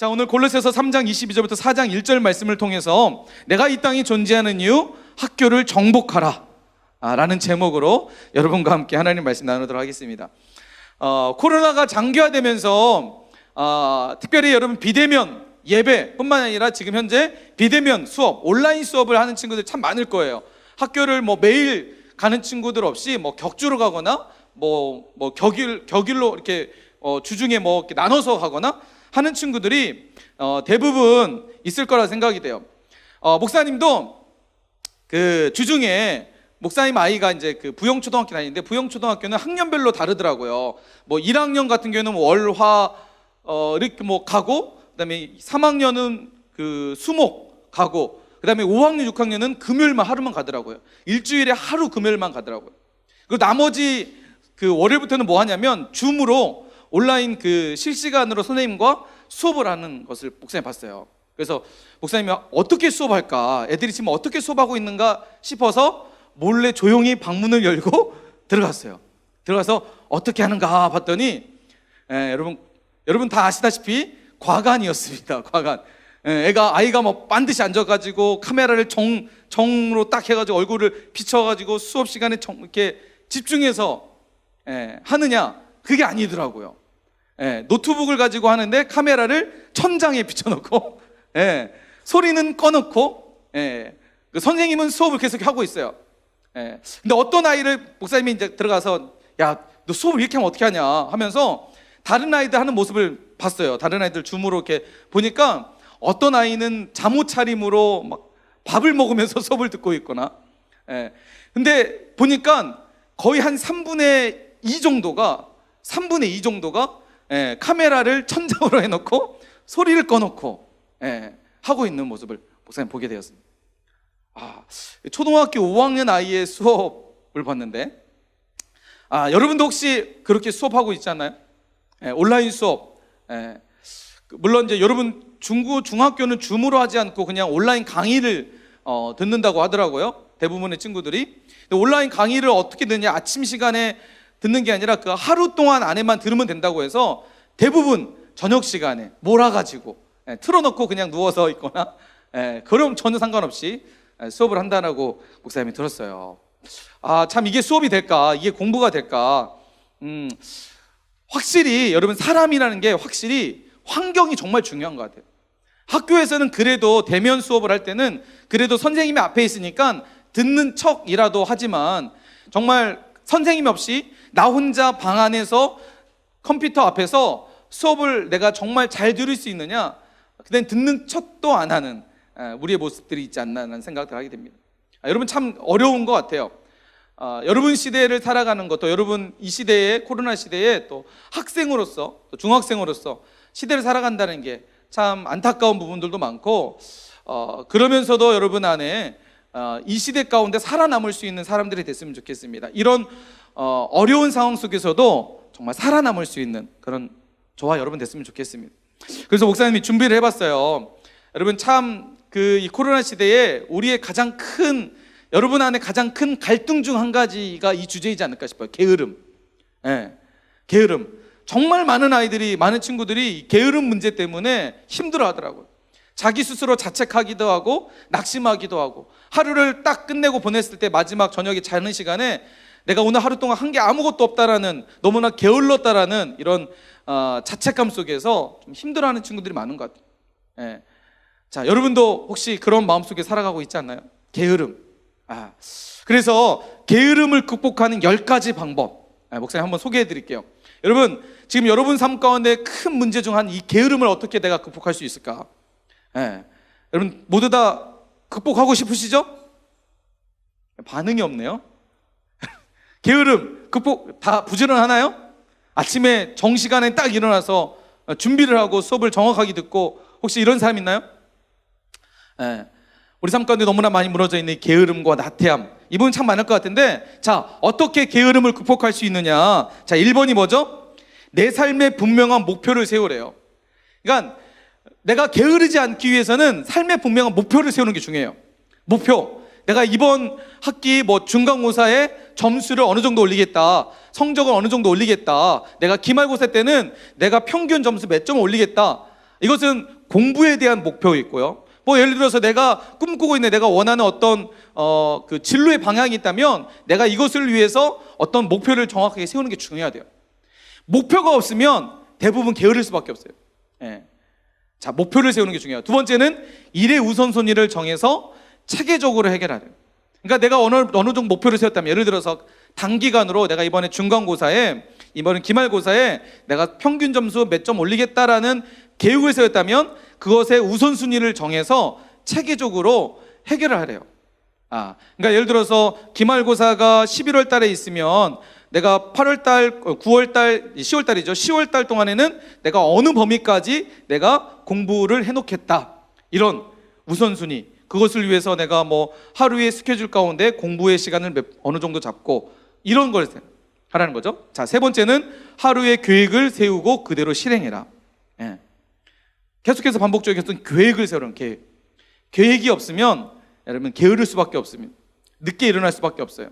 자, 오늘 골로새서 3장 22절부터 4장 1절 말씀을 통해서 내가 이 땅에 존재하는 이유 학교를 정복하라 라는 제목으로 여러분과 함께 하나님 말씀 나누도록 하겠습니다. 코로나가 장기화되면서 특별히 여러분 비대면 예배뿐만 아니라 지금 현재 비대면 수업, 온라인 수업을 하는 친구들 참 많을 거예요. 학교를 뭐 매일 가는 친구들 없이 뭐 격주로 가거나 뭐 격일로 이렇게 주중에 뭐 이렇게 나눠서 가거나 하는 친구들이 대부분 있을 거라 생각이 돼요. 목사님도 그 주중에 목사님 아이가 이제 그 부영초등학교 다니는데 부영초등학교는 학년별로 다르더라고요. 뭐 1학년 같은 경우는 월화 이렇게 뭐 가고, 그다음에 3학년은 그 수목 가고, 그다음에 5학년 6학년은 금요일만 하루만 가더라고요. 일주일에 하루 금요일만 가더라고요. 그리고 나머지 그 월요일부터는 뭐 하냐면 줌으로 온라인 그 실시간으로 선생님과 수업을 하는 것을 목사님이 봤어요. 그래서 목사님이 어떻게 수업할까, 애들이 지금 어떻게 수업하고 있는가 싶어서 몰래 조용히 방문을 열고 들어갔어요. 들어가서 어떻게 하는가 봤더니 여러분 다 아시다시피 과간이었습니다. 과간. 아이가 뭐 반드시 앉아가지고 카메라를 정으로 딱 해가지고 얼굴을 비춰가지고 수업 시간에 이렇게 집중해서 하느냐, 그게 아니더라고요. 노트북을 가지고 하는데 카메라를 천장에 비춰놓고 소리는 꺼놓고 그 선생님은 수업을 계속 하고 있어요. 근데 어떤 아이를 목사님이 이제 들어가서 야, 너 수업을 이렇게 하면 어떻게 하냐 하면서 다른 아이들 하는 모습을 봤어요. 다른 아이들 줌으로 이렇게 보니까 어떤 아이는 잠옷 차림으로 막 밥을 먹으면서 수업을 듣고 있거나, 근데 보니까 거의 한 3분의 2 정도가 카메라를 천장으로 해놓고 소리를 꺼놓고 하고 있는 모습을 목사님 보게 되었습니다. 초등학교 5학년 아이의 수업을 봤는데, 여러분도 혹시 그렇게 수업하고 있지 않나요? 온라인 수업. 물론 이제 여러분 중학교는 줌으로 하지 않고 그냥 온라인 강의를 듣는다고 하더라고요. 대부분의 친구들이. 온라인 강의를 어떻게 듣냐, 아침 시간에 듣는 게 아니라 그 하루 동안 안에만 들으면 된다고 해서 대부분 저녁 시간에 몰아가지고 틀어놓고 그냥 누워서 있거나, 그럼 전혀 상관없이 수업을 한다라고 목사님이 들었어요. 참 이게 수업이 될까, 이게 공부가 될까. 확실히 여러분 사람이라는 게 확실히 환경이 정말 중요한 것 같아요. 학교에서는 그래도 대면 수업을 할 때는 그래도 선생님이 앞에 있으니까 듣는 척이라도 하지만, 정말 선생님 없이 나 혼자 방 안에서 컴퓨터 앞에서 수업을 내가 정말 잘 들을 수 있느냐, 그땐 듣는 척도 안 하는 우리의 모습들이 있지 않나 라는 생각을 하게 됩니다. 여러분 참 어려운 것 같아요. 여러분 시대를 살아가는 것도, 여러분 이 시대에, 코로나 시대에 또 학생으로서, 또 중학생으로서 시대를 살아간다는 게 참 안타까운 부분들도 많고, 그러면서도 여러분 안에 이 시대 가운데 살아남을 수 있는 사람들이 됐으면 좋겠습니다. 이런 어려운 상황 속에서도 정말 살아남을 수 있는 그런 저와 여러분 됐으면 좋겠습니다. 그래서 목사님이 준비를 해봤어요. 여러분 참 이 코로나 시대에 우리의 여러분 안에 가장 큰 갈등 중 한 가지가 이 주제이지 않을까 싶어요. 게으름. 게으름. 정말 많은 친구들이 이 게으름 문제 때문에 힘들어 하더라고요. 자기 스스로 자책하기도 하고 낙심하기도 하고, 하루를 딱 끝내고 보냈을 때 마지막 저녁에 자는 시간에 내가 오늘 하루 동안 한 게 아무것도 없다라는, 너무나 게을렀다라는 이런 자책감 속에서 좀 힘들어하는 친구들이 많은 것 같아요. 자, 여러분도 혹시 그런 마음속에 살아가고 있지 않나요? 게으름. 그래서 게으름을 극복하는 10가지 방법, 목사님 한번 소개해 드릴게요. 여러분, 지금 여러분 삶 가운데 큰 문제 중 한 이 게으름을 어떻게 내가 극복할 수 있을까? 여러분 모두 다 극복하고 싶으시죠? 반응이 없네요. 게으름 극복 다 부지런하나요? 아침에 정시간에 딱 일어나서 준비를 하고 수업을 정확하게 듣고, 혹시 이런 사람 있나요? 우리 삶 가운데 너무나 많이 무너져 있는 게으름과 나태함, 이 부분 참 많을 것 같은데, 자, 어떻게 게으름을 극복할 수 있느냐? 자, 1번이 뭐죠? 내 삶의 분명한 목표를 세우래요. 그러니까 내가 게으르지 않기 위해서는 삶의 분명한 목표를 세우는 게 중요해요. 목표. 내가 이번 학기 뭐 중간고사에 점수를 어느 정도 올리겠다, 성적을 어느 정도 올리겠다, 내가 기말고사 때는 내가 평균 점수 몇 점을 올리겠다, 이것은 공부에 대한 목표가 있고요. 뭐 예를 들어서 내가 꿈꾸고 있는, 내가 원하는 어떤 그 진로의 방향이 있다면 내가 이것을 위해서 어떤 목표를 정확하게 세우는 게 중요하대요. 목표가 없으면 대부분 게으를 수밖에 없어요. 예. 자, 목표를 세우는 게 중요해요. 두 번째는 일의 우선순위를 정해서 체계적으로 해결하래요. 그러니까 내가 어느 정도 목표를 세웠다면, 예를 들어서 단기간으로 내가 이번에 중간고사에, 이번에 기말고사에 내가 평균 점수 몇 점 올리겠다라는 계획을 세웠다면 그것의 우선순위를 정해서 체계적으로 해결을 하래요. 그러니까 예를 들어서 기말고사가 11월 달에 있으면 내가 8월 달, 9월 달, 10월 달이죠. 10월 달 동안에는 내가 어느 범위까지 내가 공부를 해놓겠다. 이런 우선순위. 그것을 위해서 내가 뭐 하루의 스케줄 가운데 공부의 시간을 어느 정도 잡고 이런 걸 하라는 거죠. 자, 세 번째는 하루의 계획을 세우고 그대로 실행해라. 예. 계속해서 반복적인 계획을 세우는 계획. 계획이 없으면 여러분 게으를 수밖에 없습니다. 늦게 일어날 수밖에 없어요.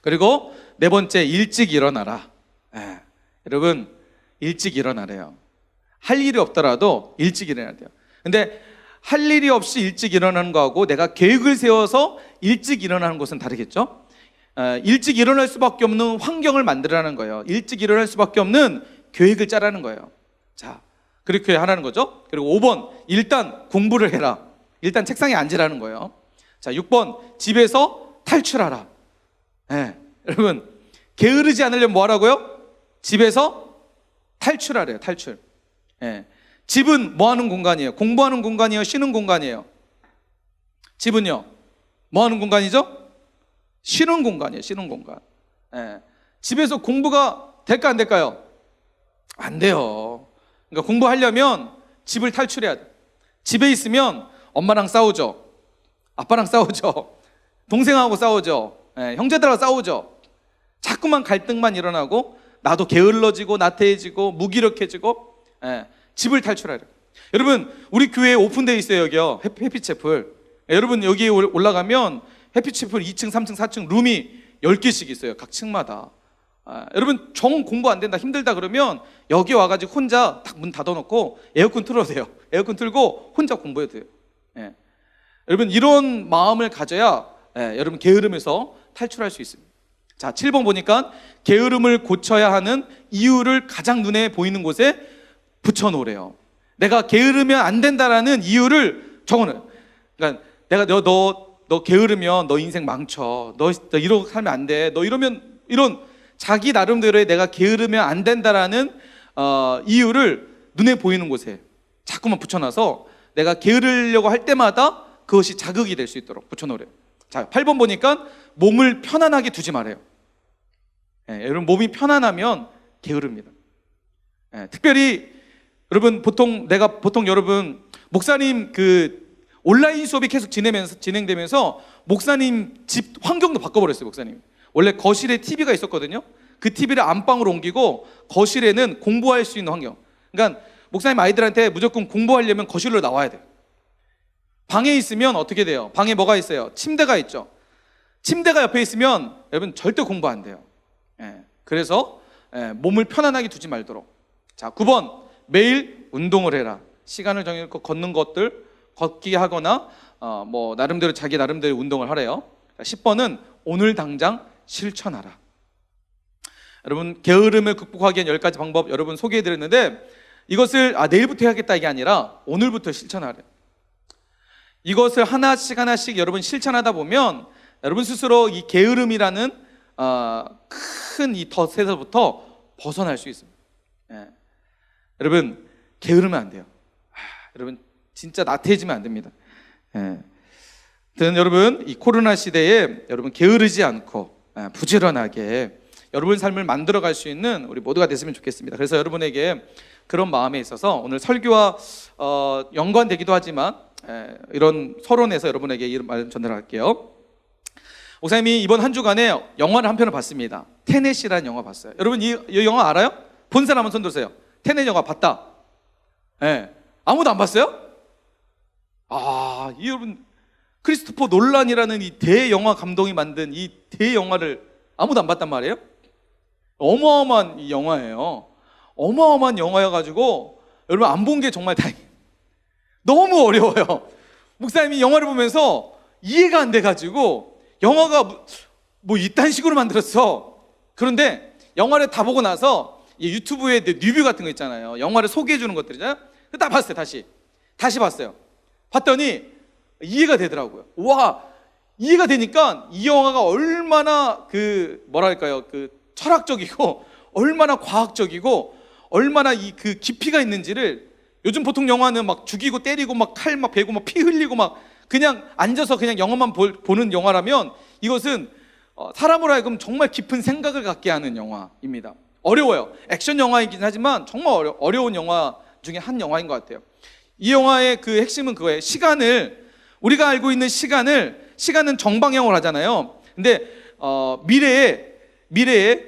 그리고 네 번째, 일찍 일어나라. 예. 여러분 일찍 일어나래요. 할 일이 없더라도 일찍 일어나야 돼요. 근데 할 일이 없이 일찍 일어나는 거하고 내가 계획을 세워서 일찍 일어나는 것은 다르겠죠. 일찍 일어날 수밖에 없는 환경을 만들라는 거예요. 일찍 일어날 수밖에 없는 계획을 짜라는 거예요. 자, 그렇게 하라는 거죠. 그리고 5번, 일단 공부를 해라. 일단 책상에 앉으라는 거예요. 자, 6번, 집에서 탈출하라. 네, 여러분 게으르지 않으려면 뭐 하라고요? 집에서 탈출하래요. 탈출. 네. 집은 뭐 하는 공간이에요? 공부하는 공간이에요? 쉬는 공간이에요? 집은요? 뭐 하는 공간이죠? 쉬는 공간이에요. 쉬는 공간. 네. 집에서 공부가 될까 안 될까요? 안 돼요. 그러니까 공부하려면 집을 탈출해야 돼. 집에 있으면 엄마랑 싸우죠. 아빠랑 싸우죠. 동생하고 싸우죠. 예, 형제들하고 싸우죠. 자꾸만 갈등만 일어나고 나도 게을러지고 나태해지고 무기력해지고. 예, 집을 탈출하려. 여러분 우리 교회에 오픈되어 있어요. 여기요. 해피채플. 여러분 여기 올라가면 해피채플 2층 3층 4층 룸이 10개씩 있어요. 각 층마다. 여러분 정 공부 안 된다 힘들다 그러면 여기 와가지고 혼자 딱 문 닫아놓고 에어컨 틀어도 돼요. 에어컨 틀고 혼자 공부해도 돼요. 예. 여러분 이런 마음을 가져야 여러분 게으름에서 탈출할 수 있습니다. 자, 7번 보니까 게으름을 고쳐야 하는 이유를 가장 눈에 보이는 곳에 붙여놓으래요. 내가 게으르면 안 된다라는 이유를 적어놔요. 그러니까 내가 너 게으르면 너 인생 망쳐. 너 이러고 살면 안 돼. 너 이러면 이런 자기 나름대로의 내가 게으르면 안 된다라는 이유를 눈에 보이는 곳에 자꾸만 붙여놔서 내가 게으르려고 할 때마다 그것이 자극이 될 수 있도록 붙여놓으래요. 자, 8번 보니까 몸을 편안하게 두지 말아요. 여러분 몸이 편안하면 게으릅니다. 특별히 여러분 보통 여러분 목사님 그 온라인 수업이 계속 진행되면서 목사님 집 환경도 바꿔버렸어요. 목사님 원래 거실에 TV가 있었거든요. 그 TV를 안방으로 옮기고 거실에는 공부할 수 있는 환경. 그러니까 목사님 아이들한테 무조건 공부하려면 거실로 나와야 돼요. 방에 있으면 어떻게 돼요? 방에 뭐가 있어요? 침대가 있죠. 침대가 옆에 있으면 여러분 절대 공부 안 돼요. 그래서 몸을 편안하게 두지 말도록. 자, 9번 매일 운동을 해라. 시간을 정해놓고 걷는 것들 걷기 하거나 뭐 나름대로 자기 나름대로 운동을 하래요. 10번은 오늘 당장 실천하라. 여러분 게으름을 극복하기 위한 10가지 방법 여러분 소개해드렸는데 이것을 내일부터 해야겠다 이게 아니라 오늘부터 실천하래요. 이것을 하나씩 여러분 실천하다 보면 여러분 스스로 이 게으름이라는 큰 이 덫에서부터 벗어날 수 있습니다. 여러분 게으르면 안 돼요. 여러분 진짜 나태해지면 안 됩니다. 여러분 이 코로나 시대에 여러분 게으르지 않고 부지런하게 여러분 삶을 만들어갈 수 있는 우리 모두가 됐으면 좋겠습니다. 그래서 여러분에게 그런 마음에 있어서 오늘 설교와 연관되기도 하지만 이런 서론에서 여러분에게 이런 말 전달할게요. 목사님이 이번 한 주간에 영화를 한 편을 봤습니다. 테넷이라는 영화 봤어요. 여러분 이 영화 알아요? 본 사람은 손 들으세요. 테넷 영화 봤다. 아무도 안 봤어요? 여러분 크리스토퍼 놀란이라는 이 대영화 감독이 만든 이 대영화를 아무도 안 봤단 말이에요? 어마어마한 이 영화예요. 어마어마한 영화여가지고 여러분 안 본 게 정말 다행이에요. 너무 어려워요. 목사님이 영화를 보면서 이해가 안 돼가지고 영화가 뭐 이딴 식으로 만들었어. 그런데 영화를 다 보고 나서 유튜브에 리뷰 같은 거 있잖아요. 영화를 소개해 주는 것들이잖아요. 다 봤어요. 다시 봤어요. 봤더니 이해가 되더라고요. 와, 이해가 되니까 이 영화가 얼마나 뭐랄까요, 철학적이고 얼마나 과학적이고 얼마나 그 깊이가 있는지를. 요즘 보통 영화는 막 죽이고 때리고 막 칼 막 베고 막 피 흘리고 막 그냥 앉아서 그냥 영화만 보는 영화라면, 이것은 사람으로 하여금 정말 깊은 생각을 갖게 하는 영화입니다. 어려워요. 액션 영화이긴 하지만 정말 어려운 영화 중에 한 영화인 것 같아요. 이 영화의 그 핵심은 그거예요. 우리가 알고 있는 시간은 정방향으로 하잖아요. 근데 미래에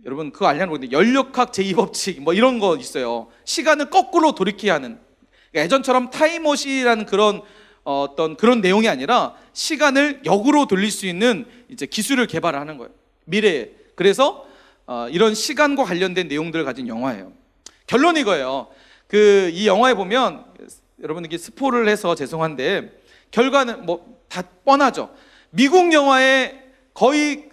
여러분 그거 알려는 건데 연력학 제2법칙 뭐 이런 거 있어요. 시간을 거꾸로 돌이키게 하는, 그러니까 예전처럼 타임머신이라는 그런 내용이 아니라 시간을 역으로 돌릴 수 있는 이제 기술을 개발하는 거예요, 미래에. 그래서 이런 시간과 관련된 내용들을 가진 영화예요. 결론이 이거예요. 이 영화에 보면, 여러분 이게 스포를 해서 죄송한데 결과는 뭐 다 뻔하죠. 미국 영화의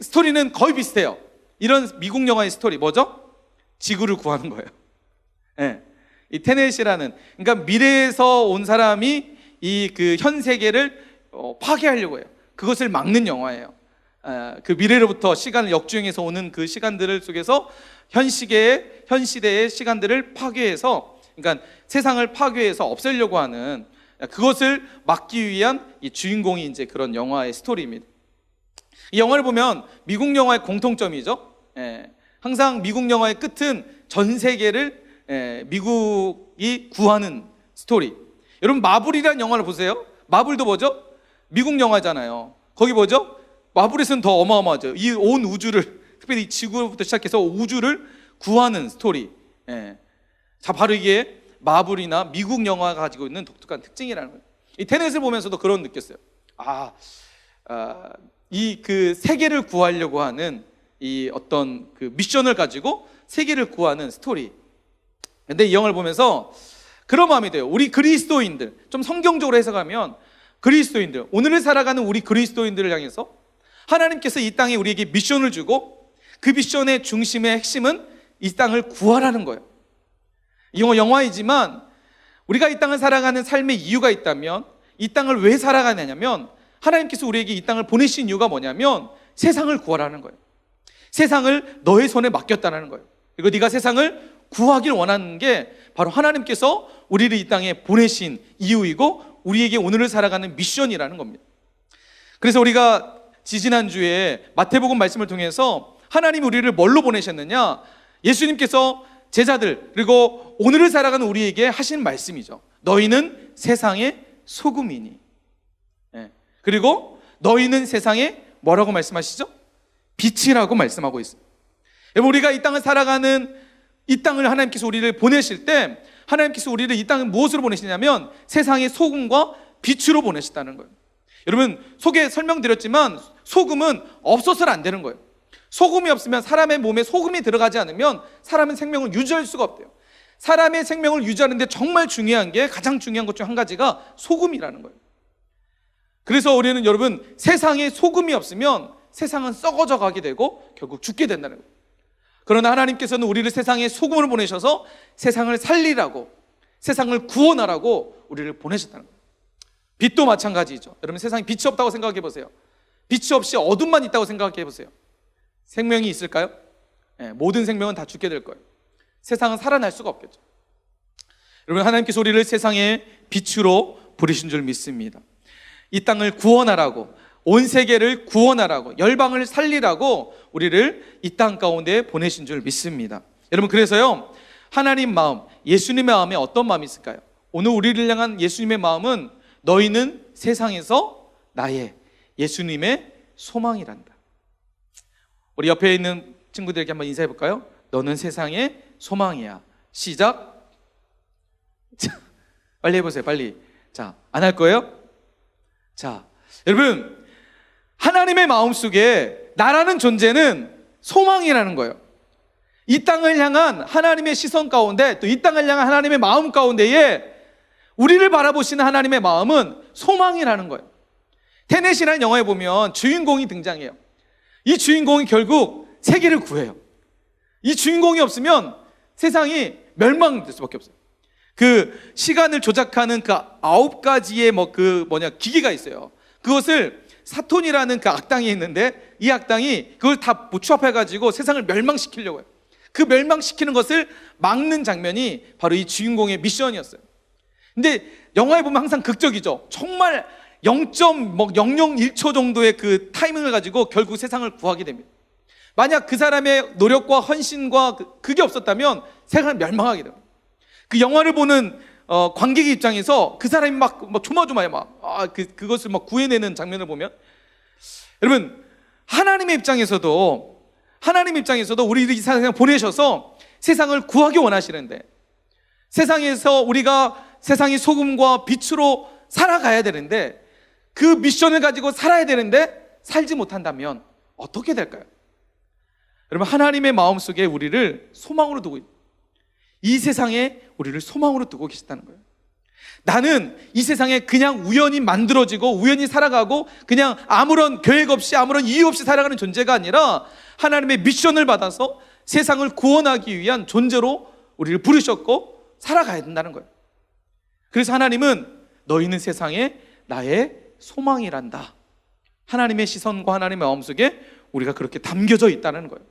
스토리는 거의 비슷해요. 이런 미국 영화의 스토리 뭐죠? 지구를 구하는 거예요. 네. 이 테넷이라는, 그러니까 미래에서 온 사람이 현 세계를 파괴하려고 해요. 그것을 막는 영화예요. 그 미래로부터 시간을 역주행해서 오는 그 시간들을 속에서 현 시대의 시간들을 파괴해서, 그러니까 세상을 파괴해서 없애려고 하는, 그것을 막기 위한 이 주인공이 이제 그런 영화의 스토리입니다. 이 영화를 보면 미국 영화의 공통점이죠. 항상 미국 영화의 끝은 전 세계를 미국이 구하는 스토리. 여러분 마블이라는 영화를 보세요. 마블도 뭐죠? 미국 영화잖아요. 거기 뭐죠? 마블에서는 더 어마어마하죠. 이 온 우주를, 특별히 지구부터 시작해서 우주를 구하는 스토리. 자, 바로 이게 마블이나 미국 영화가 가지고 있는 독특한 특징이라는 거예요. 이 테넷을 보면서도 그런 느꼈어요. 세계를 구하려고 하는 이 어떤 미션을 가지고 세계를 구하는 스토리. 근데 이 영화를 보면서 그런 마음이 돼요. 우리 그리스도인들, 좀 성경적으로 해석하면 그리스도인들, 오늘을 살아가는 우리 그리스도인들을 향해서 하나님께서 이 땅에 우리에게 미션을 주고, 그 미션의 중심의 핵심은 이 땅을 구하라는 거예요. 이 영화이지만 우리가 이 땅을 살아가는 삶의 이유가 있다면, 이 땅을 왜 살아가냐면 하나님께서 우리에게 이 땅을 보내신 이유가 뭐냐면 세상을 구하라는 거예요. 세상을 너의 손에 맡겼다는 거예요. 그리고 네가 세상을 구하길 원하는 게 바로 하나님께서 우리를 이 땅에 보내신 이유이고 우리에게 오늘을 살아가는 미션이라는 겁니다. 그래서 우리가 지지난주에 마태복음 말씀을 통해서 하나님이 우리를 뭘로 보내셨느냐, 예수님께서 제자들 그리고 오늘을 살아가는 우리에게 하신 말씀이죠. 너희는 세상의 소금이니. 그리고 너희는 세상에 뭐라고 말씀하시죠? 빛이라고 말씀하고 있어요. 여러분, 우리가 이 땅을 살아가는, 이 땅을 하나님께서 우리를 보내실 때 하나님께서 우리를 이 땅을 무엇으로 보내시냐면 세상의 소금과 빛으로 보내셨다는 거예요. 여러분, 속에 설명드렸지만 소금은 없어서는 안 되는 거예요. 소금이 없으면, 사람의 몸에 소금이 들어가지 않으면 사람은 생명을 유지할 수가 없대요. 사람의 생명을 유지하는데 정말 중요한 게, 가장 중요한 것 중 한 가지가 소금이라는 거예요. 그래서 우리는, 여러분, 세상에 소금이 없으면 세상은 썩어져 가게 되고 결국 죽게 된다는 거예요. 그러나 하나님께서는 우리를 세상에 소금을 보내셔서 세상을 살리라고, 세상을 구원하라고 우리를 보내셨다는 거예요. 빛도 마찬가지죠. 여러분, 세상에 빛이 없다고 생각해 보세요. 빛이 없이 어둠만 있다고 생각해 보세요. 생명이 있을까요? 모든 생명은 다 죽게 될 거예요. 세상은 살아날 수가 없겠죠. 여러분, 하나님께서 우리를 세상의 빛으로 부르신 줄 믿습니다. 이 땅을 구원하라고, 온 세계를 구원하라고, 열방을 살리라고 우리를 이 땅 가운데 보내신 줄 믿습니다. 여러분, 그래서요, 하나님 마음, 예수님의 마음에 어떤 마음이 있을까요? 오늘 우리를 향한 예수님의 마음은 너희는 세상에서 나의, 예수님의 소망이란다. 우리 옆에 있는 친구들에게 한번 인사해 볼까요? 너는 세상의 소망이야. 시작. 자, 빨리 해보세요. 빨리. 자, 안 할 거예요? 자, 여러분, 하나님의 마음속에 나라는 존재는 소망이라는 거예요. 이 땅을 향한 하나님의 시선 가운데, 또 이 땅을 향한 하나님의 마음 가운데에 우리를 바라보시는 하나님의 마음은 소망이라는 거예요. 테넷이라는 영화에 보면 주인공이 등장해요. 이 주인공이 결국 세계를 구해요. 이 주인공이 없으면 세상이 멸망될 수밖에 없어요. 그 시간을 조작하는 그 9가지의 기기가 있어요. 그것을 사톤이라는 그 악당이 있는데, 이 악당이 그걸 다 부추합해가지고 세상을 멸망시키려고 해요. 그 멸망시키는 것을 막는 장면이 바로 이 주인공의 미션이었어요. 근데 영화에 보면 항상 극적이죠. 정말 0.001초 정도의 그 타이밍을 가지고 결국 세상을 구하게 됩니다. 만약 그 사람의 노력과 헌신과 그게 없었다면 세상을 멸망하게 됩니다. 그 영화를 보는 관객의 입장에서 그 사람이 막 조마조마해 그것을 막 구해내는 장면을 보면, 여러분, 하나님의 입장에서도 우리를 이 세상에 보내셔서 세상을 구하기 원하시는데, 세상에서 우리가 세상의 소금과 빛으로 살아가야 되는데, 그 미션을 가지고 살아야 되는데 살지 못한다면 어떻게 될까요? 여러분, 하나님의 마음속에 우리를 소망으로 두고, 이 세상에 우리를 소망으로 두고 계시다는 거예요. 나는 이 세상에 그냥 우연히 만들어지고 우연히 살아가고 그냥 아무런 계획 없이 아무런 이유 없이 살아가는 존재가 아니라 하나님의 미션을 받아서 세상을 구원하기 위한 존재로 우리를 부르셨고 살아가야 된다는 거예요. 그래서 하나님은 너희는 세상에 나의 소망이란다. 하나님의 시선과 하나님의 마음속에 우리가 그렇게 담겨져 있다는 거예요.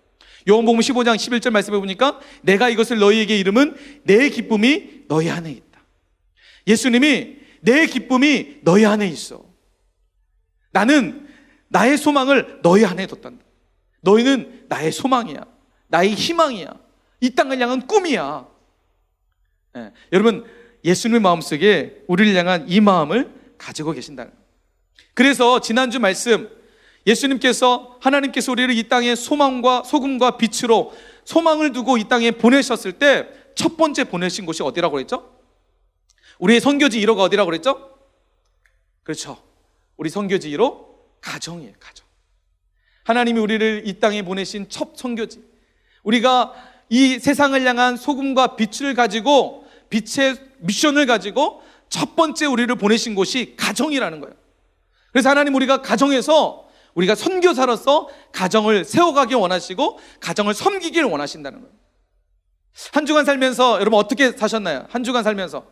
요한복음 15장 11절 말씀해 보니까 내가 이것을 너희에게 이름은 내 기쁨이 너희 안에 있다. 예수님이 내 기쁨이 너희 안에 있어. 나는 나의 소망을 너희 안에 뒀단다. 너희는 나의 소망이야. 나의 희망이야. 이 땅을 향한 꿈이야. 여러분, 예수님의 마음속에 우리를 향한 이 마음을 가지고 계신다는 거예요. 그래서 지난주 말씀, 하나님께서 우리를 이 땅에 소망과 소금과 빛으로 소망을 두고 이 땅에 보내셨을 때 첫 번째 보내신 곳이 어디라고 그랬죠? 우리의 선교지 1호가 어디라고 그랬죠? 그렇죠. 우리 선교지 1호, 가정이에요. 가정. 하나님이 우리를 이 땅에 보내신 첫 선교지, 우리가 이 세상을 향한 소금과 빛을 가지고, 빛의 미션을 가지고 첫 번째 우리를 보내신 곳이 가정이라는 거예요. 그래서 하나님, 우리가 가정에서 우리가 선교사로서 가정을 세워가기 원하시고 가정을 섬기길 원하신다는 거예요. 한 주간 살면서 여러분 어떻게 사셨나요? 한 주간 살면서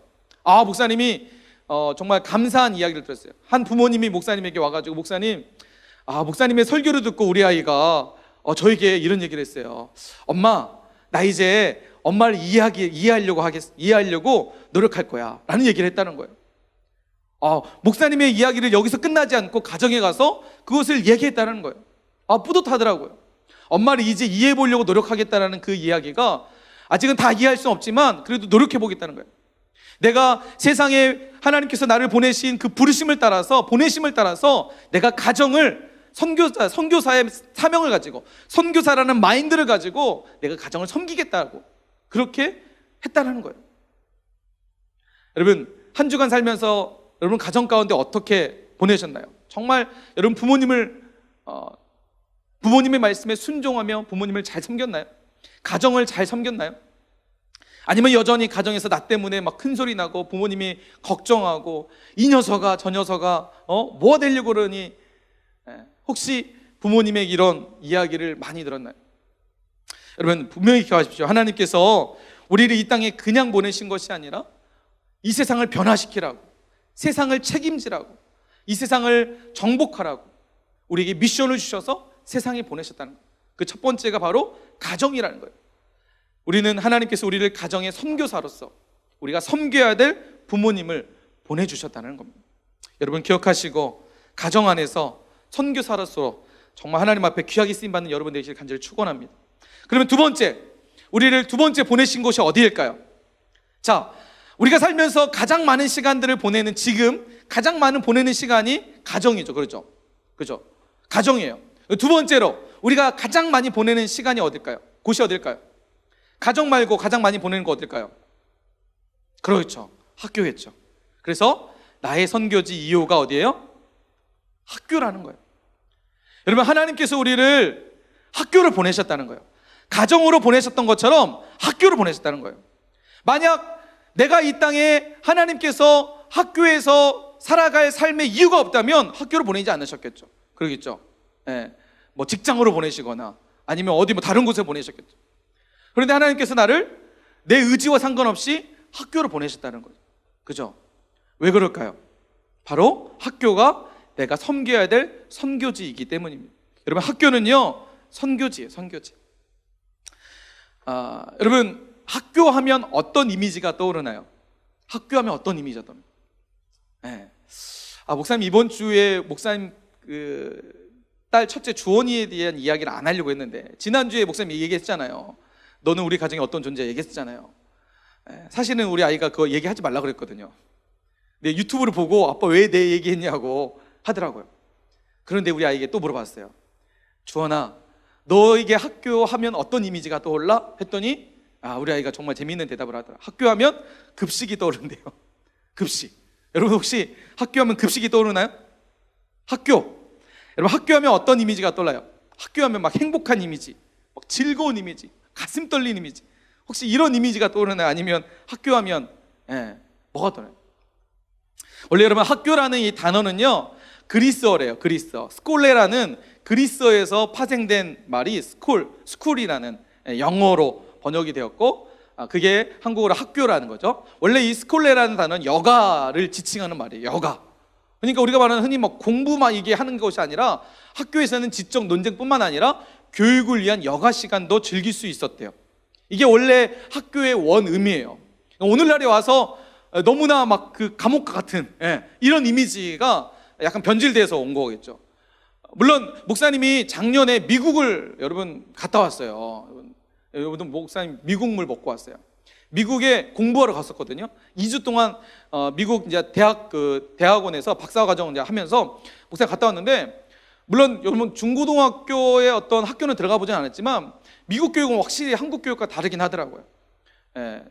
목사님이 정말 감사한 이야기를 들었어요. 한 부모님이 목사님에게 와가지고, 목사님의 설교를 듣고 우리 아이가 저에게 이런 얘기를 했어요. 엄마, 나 이제 엄마를 이해하려고 노력할 거야 라는 얘기를 했다는 거예요. 목사님의 이야기를 여기서 끝나지 않고 가정에 가서 그것을 얘기했다는 거예요. 뿌듯하더라고요. 엄마를 이제 이해해 보려고 노력하겠다라는 그 이야기가, 아직은 다 이해할 수는 없지만 그래도 노력해 보겠다는 거예요. 내가 세상에 하나님께서 나를 보내신 그 보내심을 따라서 내가 가정을 선교사의 사명을 가지고, 선교사라는 마인드를 가지고 내가 가정을 섬기겠다고 그렇게 했다는 거예요. 여러분, 한 주간 살면서 여러분 가정 가운데 어떻게 보내셨나요? 정말 여러분 부모님의 말씀에 순종하며 부모님을 잘 섬겼나요? 가정을 잘 섬겼나요? 아니면 여전히 가정에서 나 때문에 막 큰 소리 나고 부모님이 걱정하고, 이 녀석아 저 녀석아 뭐가 되려고 그러니, 혹시 부모님의 이런 이야기를 많이 들었나요? 여러분, 분명히 기억하십시오. 하나님께서 우리를 이 땅에 그냥 보내신 것이 아니라 이 세상을 변화시키라고, 세상을 책임지라고, 이 세상을 정복하라고 우리에게 미션을 주셔서 세상에 보내셨다는 거예요. 그 첫 번째가 바로 가정이라는 거예요. 우리는 하나님께서 우리를 가정의 선교사로서 우리가 섬겨야 될 부모님을 보내주셨다는 겁니다. 여러분 기억하시고 가정 안에서 선교사로서 정말 하나님 앞에 귀하게 쓰임받는 여러분 되시길 간절히 축원합니다. 그러면 우리를 두 번째 보내신 곳이 어디일까요? 자, 우리가 살면서 가장 많은 시간들을 보내는, 지금 가장 많은 보내는 시간이 가정이죠. 그렇죠? 가정이에요. 두 번째로 우리가 가장 많이 보내는 시간이 어딜까요? 곳이 어딜까요? 가정 말고 가장 많이 보내는 거 어딜까요? 그렇죠. 학교겠죠. 그래서 나의 선교지 2호가 어디예요? 학교라는 거예요. 여러분, 하나님께서 우리를 학교를 보내셨다는 거예요. 가정으로 보내셨던 것처럼 학교로 보내셨다는 거예요. 만약 내가 이 땅에 하나님께서 학교에서 살아갈 삶의 이유가 없다면 학교로 보내지 않으셨겠죠. 그러겠죠. 예, 뭐 직장으로 보내시거나 아니면 어디 뭐 다른 곳에 보내셨겠죠. 그런데 하나님께서 나를 내 의지와 상관없이 학교로 보내셨다는 거죠. 그죠? 왜 그럴까요? 바로 학교가 내가 섬겨야 될 선교지이기 때문입니다. 여러분, 학교는요 선교지예요. 선교지. 여러분, 학교하면 어떤 이미지가 떠오르나요? 학교하면 어떤 이미지가 떠오르나요? 네. 목사님, 이번 주에 목사님 딸 첫째 주원이에 대한 이야기를 안 하려고 했는데, 지난주에 목사님이 얘기했잖아요. 너는 우리 가정에 어떤 존재야 얘기했잖아요. 사실은 우리 아이가 그거 얘기하지 말라 그랬거든요. 근데 유튜브를 보고 아빠 왜 내 얘기했냐고 하더라고요. 그런데 우리 아이에게 또 물어봤어요. 주원아, 너에게 학교 하면 어떤 이미지가 떠올라? 했더니 우리 아이가 정말 재미있는 대답을 하더라. 학교 하면 급식이 떠오른대요. 급식. 여러분, 혹시 학교 하면 급식이 떠오르나요? 학교. 여러분, 학교 하면 어떤 이미지가 떠올라요? 학교 하면 막 행복한 이미지, 막 즐거운 이미지, 가슴 떨리는 이미지, 혹시 이런 이미지가 떠오르나요? 아니면 학교 하면 뭐가 떠올라요? 원래 여러분, 학교라는 이 단어는요 그리스어래요. 그리스어. 스콜레라는 그리스어에서 파생된 말이 스쿨이라는 영어로 번역이 되었고, 그게 한국어로 학교라는 거죠. 원래 이 스콜레라는 단어는 여가를 지칭하는 말이에요. 여가. 그러니까 우리가 말하는 흔히 막 공부만 이게 하는 것이 아니라 학교에서는 지적 논쟁뿐만 아니라 교육을 위한 여가 시간도 즐길 수 있었대요. 이게 원래 학교의 원의미예요. 오늘날에 와서 너무나 막 그 감옥과 같은 이런 이미지가 약간 변질돼서 온 거겠죠. 물론 목사님이 작년에 미국을 여러분 갔다 왔어요. 여러분, 목사님 미국물 먹고 왔어요. 미국에 공부하러 갔었거든요. 2주 동안 미국 이제 대학원에서 박사과정 이제 하면서 목사님 갔다 왔는데, 물론 여러분 중고등학교의 어떤 학교는 들어가 보진 않았지만 미국 교육은 확실히 한국 교육과 다르긴 하더라고요.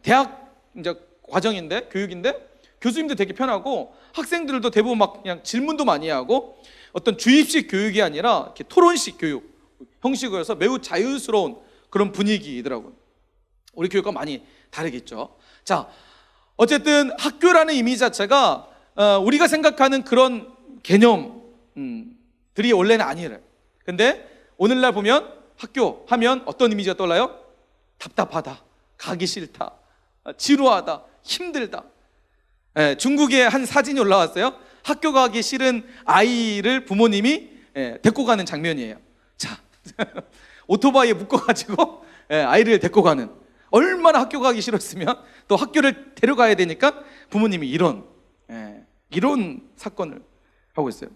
대학 이제 과정인데, 교육인데 교수님도 되게 편하고 학생들도 대부분 막 그냥 질문도 많이 하고 어떤 주입식 교육이 아니라 이렇게 토론식 교육 형식으로서 매우 자유스러운 그런 분위기더라고요. 우리 교육과 많이 다르겠죠. 자, 어쨌든 학교라는 이미지 자체가 우리가 생각하는 그런 개념들이 원래는 아니래요. 근데 오늘날 보면 학교 하면 어떤 이미지가 떠올라요? 답답하다, 가기 싫다, 지루하다, 힘들다. 중국에 한 사진이 올라왔어요. 학교 가기 싫은 아이를 부모님이 데리고 가는 장면이에요. 자, 오토바이에 묶어가지고 아이를 데리고 가는, 얼마나 학교 가기 싫었으면 또 학교를 데려가야 되니까 부모님이 이런 사건을 하고 있어요.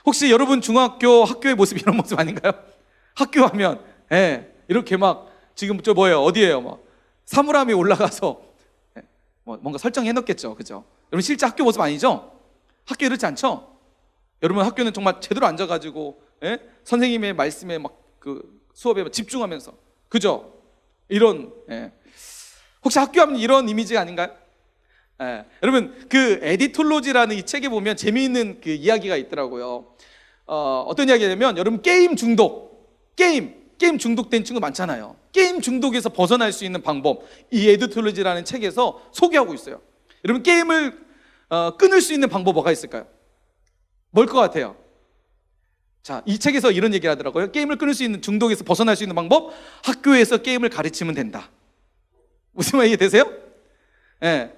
혹시 여러분 중학교 학교의 모습이 이런 모습 아닌가요? 학교 하면 이렇게 막 지금 저 뭐예요? 어디예요? 막 사물함에 올라가서 뭔가 설정해 놓겠죠. 그죠? 여러분, 실제 학교 모습 아니죠? 학교 이렇지 않죠? 여러분, 학교는 정말 제대로 앉아가지고 선생님의 말씀에 막 그 수업에 집중하면서, 그죠? 이런 혹시 학교 하면 이런 이미지 아닌가요? 여러분, 그 에디톨로지라는 이 책에 보면 재미있는 그 이야기가 있더라고요. 어떤 이야기냐면, 여러분 게임 중독된 친구 많잖아요. 게임 중독에서 벗어날 수 있는 방법, 이 에디톨로지라는 책에서 소개하고 있어요. 여러분, 게임을 끊을 수 있는 방법 뭐가 있을까요? 뭘 것 같아요? 자, 이 책에서 이런 얘기를 하더라고요. 게임을 끊을 수 있는, 중독에서 벗어날 수 있는 방법, 학교에서 게임을 가르치면 된다. 무슨 말이 되세요?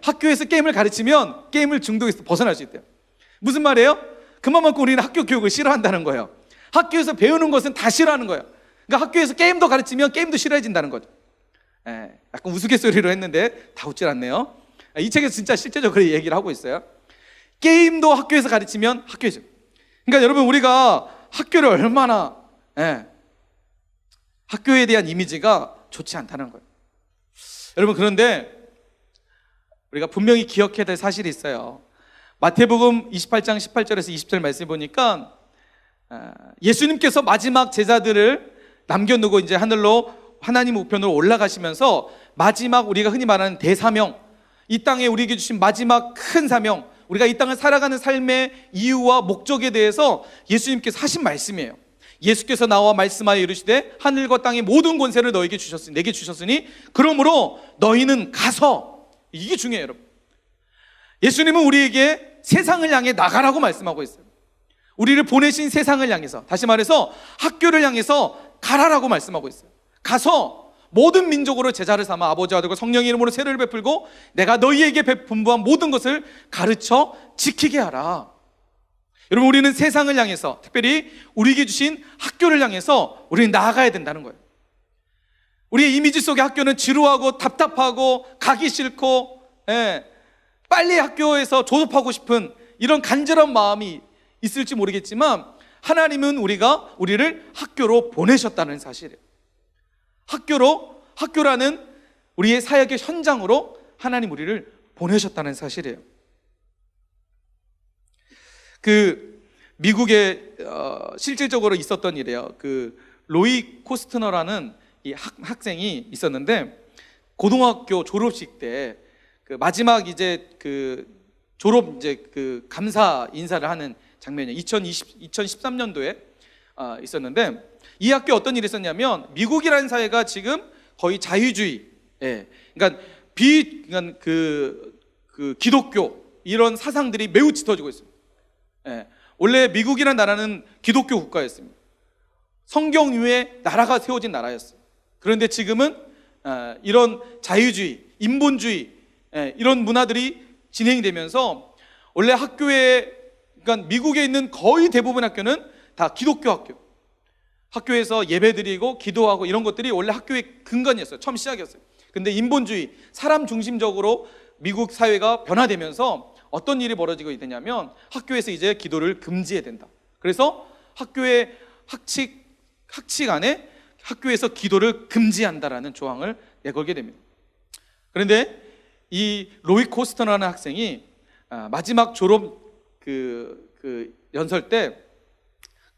학교에서 게임을 가르치면 게임을 중독에서 벗어날 수 있대요. 무슨 말이에요? 그만큼 우리는 학교 교육을 싫어한다는 거예요. 학교에서 배우는 것은 다 싫어하는 거예요. 그러니까 학교에서 게임도 가르치면 게임도 싫어해진다는 거죠. 약간 우스갯소리로 했는데 다 웃질 않네요. 이 책에서 진짜 실제적으로 얘기를 하고 있어요. 게임도 학교에서 가르치면 학교에서. 그러니까 여러분, 우리가 학교를 얼마나 학교에 대한 이미지가 좋지 않다는 거예요. 여러분, 그런데 우리가 분명히 기억해야 될 사실이 있어요. 마태복음 28장 18절에서 20절 말씀 보니까 예수님께서 마지막 제자들을 남겨놓고 이제 하늘로, 하나님 우편으로 올라가시면서 마지막 우리가 흔히 말하는 대사명, 이 땅에 우리에게 주신 마지막 큰 사명, 우리가 이 땅을 살아가는 삶의 이유와 목적에 대해서 예수님께서 하신 말씀이에요. 예수께서 나와 말씀하여 이르시되 하늘과 땅의 모든 권세를 너에게 주셨으니, 내게 주셨으니 그러므로 너희는 가서, 이게 중요해요 여러분. 예수님은 우리에게 세상을 향해 나가라고 말씀하고 있어요. 우리를 보내신 세상을 향해서, 다시 말해서 학교를 향해서 가라라고 말씀하고 있어요. 가서 모든 민족으로 제자를 삼아 아버지와 아들과 성령의 이름으로 세례를 베풀고 내가 너희에게 분부한 모든 것을 가르쳐 지키게 하라. 여러분, 우리는 세상을 향해서, 특별히 우리에게 주신 학교를 향해서 우리는 나아가야 된다는 거예요. 우리의 이미지 속의 학교는 지루하고 답답하고 가기 싫고, 빨리 학교에서 졸업하고 싶은 이런 간절한 마음이 있을지 모르겠지만, 하나님은 우리를 학교로 보내셨다는 사실이에요. 학교라는 우리의 사역의 현장으로 하나님 우리를 보내셨다는 사실이에요. 미국에 실질적으로 있었던 일이에요. 로이 코스트너라는 이 학생이 있었는데, 고등학교 졸업식 때 마지막 졸업 감사 인사를 하는 장면이 2013년도에 있었는데, 이 학교에 어떤 일이 있었냐면, 미국이라는 사회가 지금 거의 자유주의, 그러니까 기독교 이런 사상들이 매우 짙어지고 있어요. 원래 미국이라는 나라는 기독교 국가였습니다. 성경 위에 나라가 세워진 나라였어요. 그런데 지금은 이런 자유주의, 인본주의, 이런 문화들이 진행이 되면서, 원래 그러니까 미국에 있는 거의 대부분 학교는 다 기독교 학교에서 예배드리고 기도하고 이런 것들이 원래 학교의 근간이었어요. 처음 시작이었어요. 근데 인본주의, 사람 중심적으로 미국 사회가 변화되면서 어떤 일이 벌어지고 있느냐면, 학교에서 이제 기도를 금지해야 된다. 그래서 학교의 학칙 안에 학교에서 기도를 금지한다라는 조항을 내걸게 됩니다. 그런데 이 로이 코스터라는 학생이 마지막 졸업 연설 때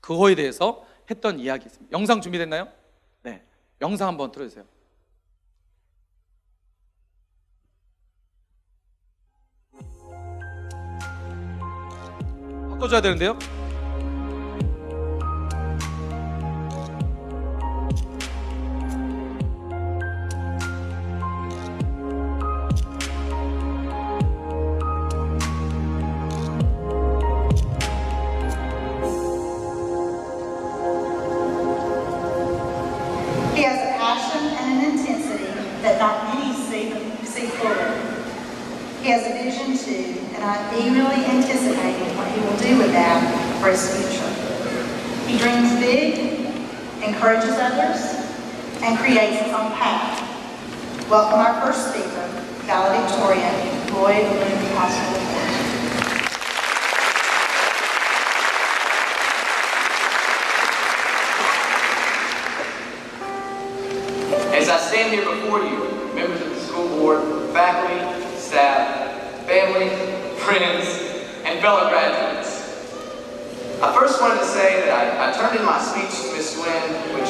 그거에 대해서 했던 이야기 있습니다. 영상 준비됐나요? 네, 영상 한번 틀어주세요. 바꿔줘야 되는데요. He has a passion and an intensity that not many see fully. He has a vision too, and I'm eagerly anticipating what he will do with that for his future. He dreams big, encourages others, and creates his own path. Welcome our first speaker, valedictorian Lloyd Bloom Hospital. As I stand here before you, members of the school board, faculty, staff, family, friends, and fellow graduates, I first wanted to say that I turned in my speech to Miss Gwen, which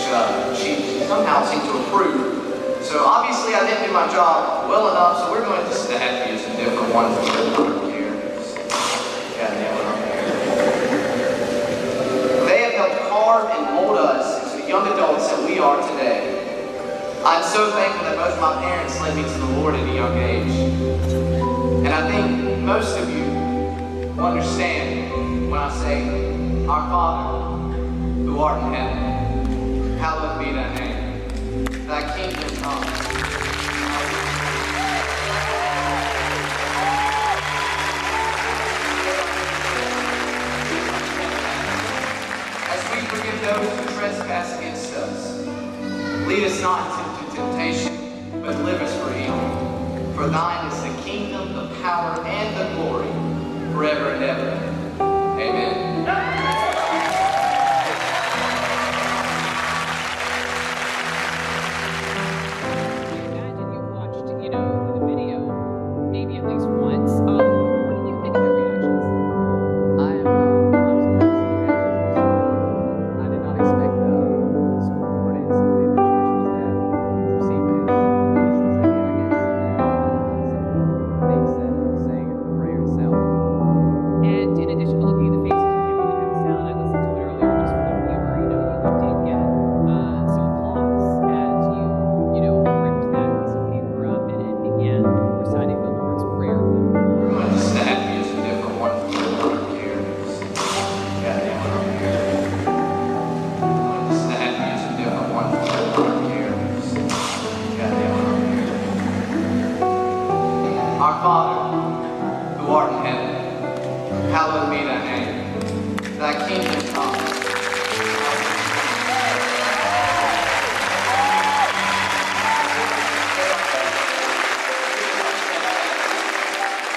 she somehow seemed to approve. So obviously I didn't do my job well enough, so we're going to stab you some different ones here. Got that one on there. They have helped carve and mold us into the young adults that we are today. I'm so thankful that both my parents led me to the Lord at a young age. And I think most of you will understand when I say, Our Father, who art in heaven, hallowed be thy name. Thy kingdom come. As we forgive those who trespass against us, lead us not into temptation, but deliver us from evil. For thine is the kingdom, the power, and the glory, forever and ever. Amen. Imagine you watched, the video maybe at least once. What do you think of their reactions? I'm surprised at the reactions. I did not expect the school board and some of the administration staff to see my hallowed be thy name. Thy kingdom come.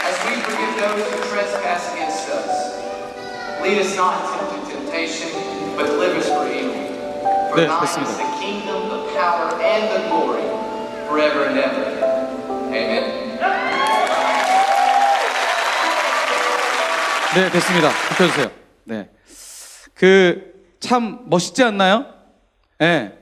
As we forgive those who trespass against us, lead us not into temptation, but deliver us from evil. For 네, thine 됐습니다. is the kingdom, the power, and the glory, forever and ever. Amen. 네, 됐습니다. 비켜주세요. 네. 참 멋있지 않나요? 네.